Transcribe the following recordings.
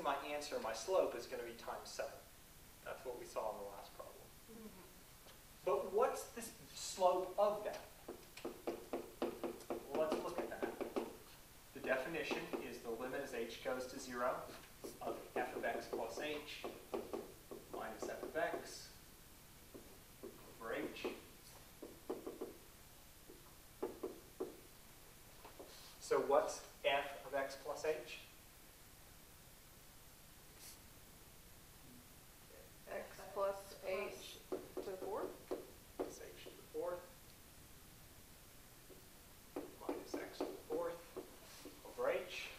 my answer, my slope, is going to be times 7. That's what we saw in the last problem. But what's the slope of that? Well, let's look at that. The definition is the limit as h goes to 0 of f of x plus h minus f of x over h. So what's f of x plus h? X plus h to the fourth. Plus h to the fourth minus x to the fourth over h.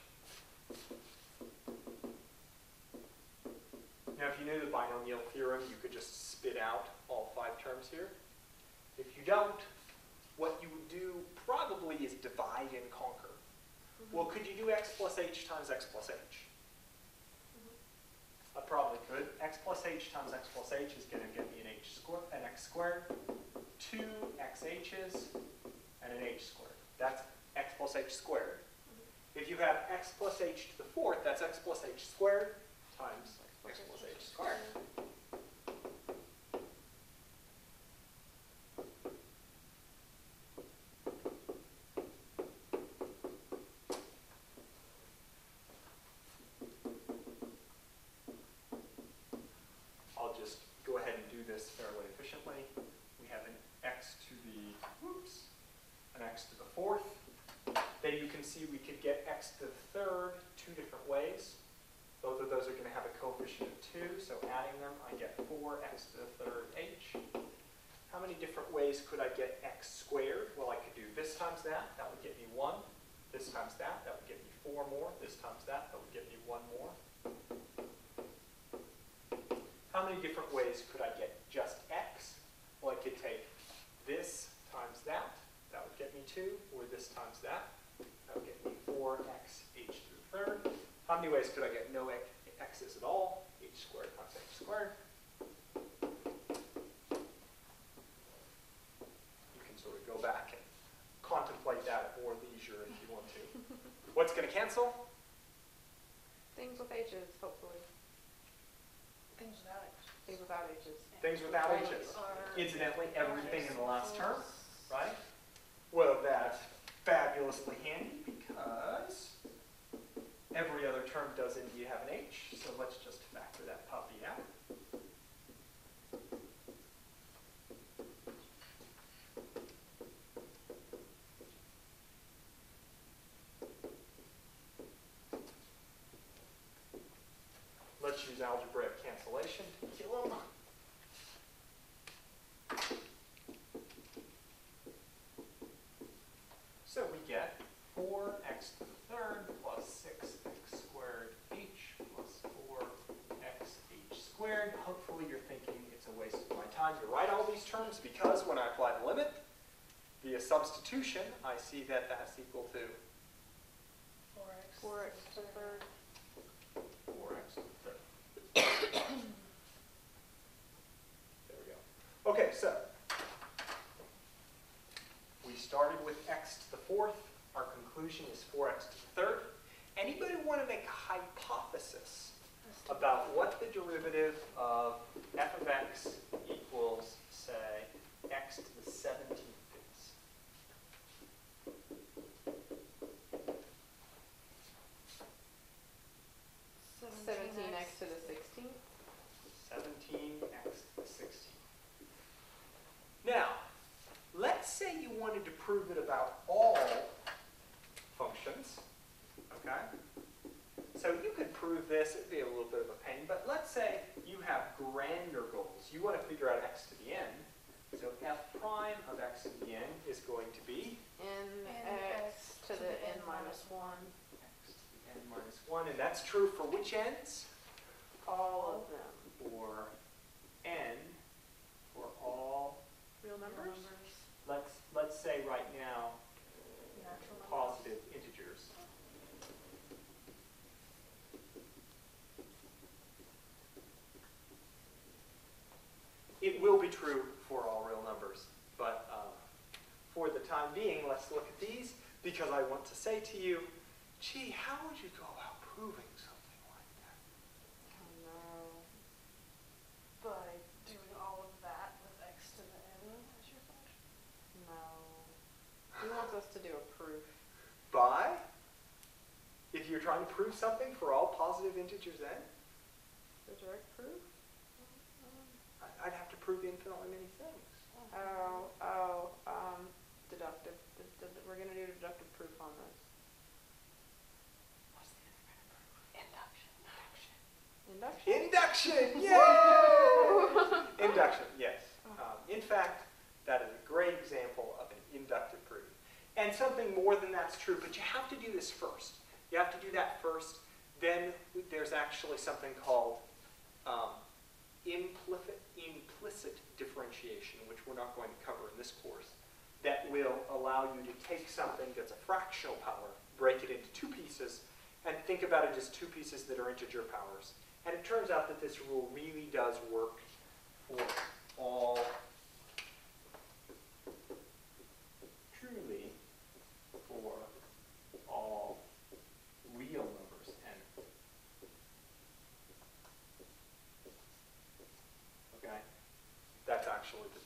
Now, if you knew the binomial theorem, you could just spit out all 5 terms here. If you don't, what you would do probably is divide and conquer. Well, could you do x plus h times x plus h? I probably could. X plus h times x plus h is going to get me an x squared, 2 xh's, and an h squared. That's x plus h squared. If you have x plus h to the fourth, that's x plus h squared times x plus h squared. I'll just go ahead and do this fairly efficiently. We have an x to the, an x to the fourth. Then you can see we could get x to the third 2 different ways. Both of those are going to have a coefficient of 2, so adding them, I get 4x to the third h. How many different ways could I get x squared? Well, I could do this times that. That would get me 1. This times that. That would get me 4 more. This times that. That would get me 1 more. How many different ways could I get just x? Well, I could take this times that. That would get me 2. Or this times that. That would get me 4x h to the third. How many ways could I get no x's at all? H squared times h squared. You can sort of go back and contemplate that at more leisure if you want to. What's going to cancel? Things with h's, hopefully. Things without h's. Things without h's. Things without h's. Incidentally, everything in the last term, right? Well, that's fabulously handy because every other term does indeed have an h, so let's just factor that puppy out. Let's use algebraic cancellation to kill them. So we get 4x to the third plus 6x squared h plus 4x h squared. Hopefully you're thinking it's a waste of my time to write all these terms because when I apply the limit via substitution, I see that that's equal to 4x to the third. 4x to the third. There we go. Okay, so we started with x to the fourth. Our conclusion is 4x to the third. Anybody want to make a hypothesis about what the derivative of f of x equals, say, x to the 17th is? 17x to the 16th. 17x to the 16th. Now, let's say you wanted to prove it about all functions, okay? So you could prove this, it'd be a little bit of a pain, but let's say you have grander goals. You want to figure out x to the n. So f prime of x to the n is going to be X to the n minus 1. x to the n minus 1, and that's true for which n's? All of them. For n, for all Real numbers? Let's say right now Natural numbers. positive integers. It will be true for all real numbers, but for the time being, let's look at these because I want to say to you, gee, how would you go about proving something like that? to prove something for all positive integers n? The direct proof? I'd have to prove infinitely many things. Deductive. We're going to do deductive proof on this. What's the other kind of proof? Induction. Induction? Induction! Yay! Induction, yes. In fact, that is a great example of an inductive proof. And something more than that's true, but you have to do this first. You have to do that first. Then there's actually something called implicit differentiation, which we're not going to cover in this course, that will allow you to take something that's a fractional power, break it into two pieces, and think about it as two pieces that are integer powers. And it turns out that this rule really does work for all, truly for all real numbers n. Okay? That's actually the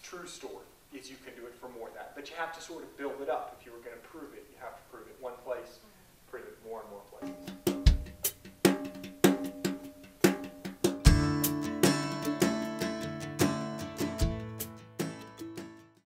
true story, is you can do it for more than that. But you have to sort of build it up. If you were going to prove it, you have to prove it one place, prove it more and more places.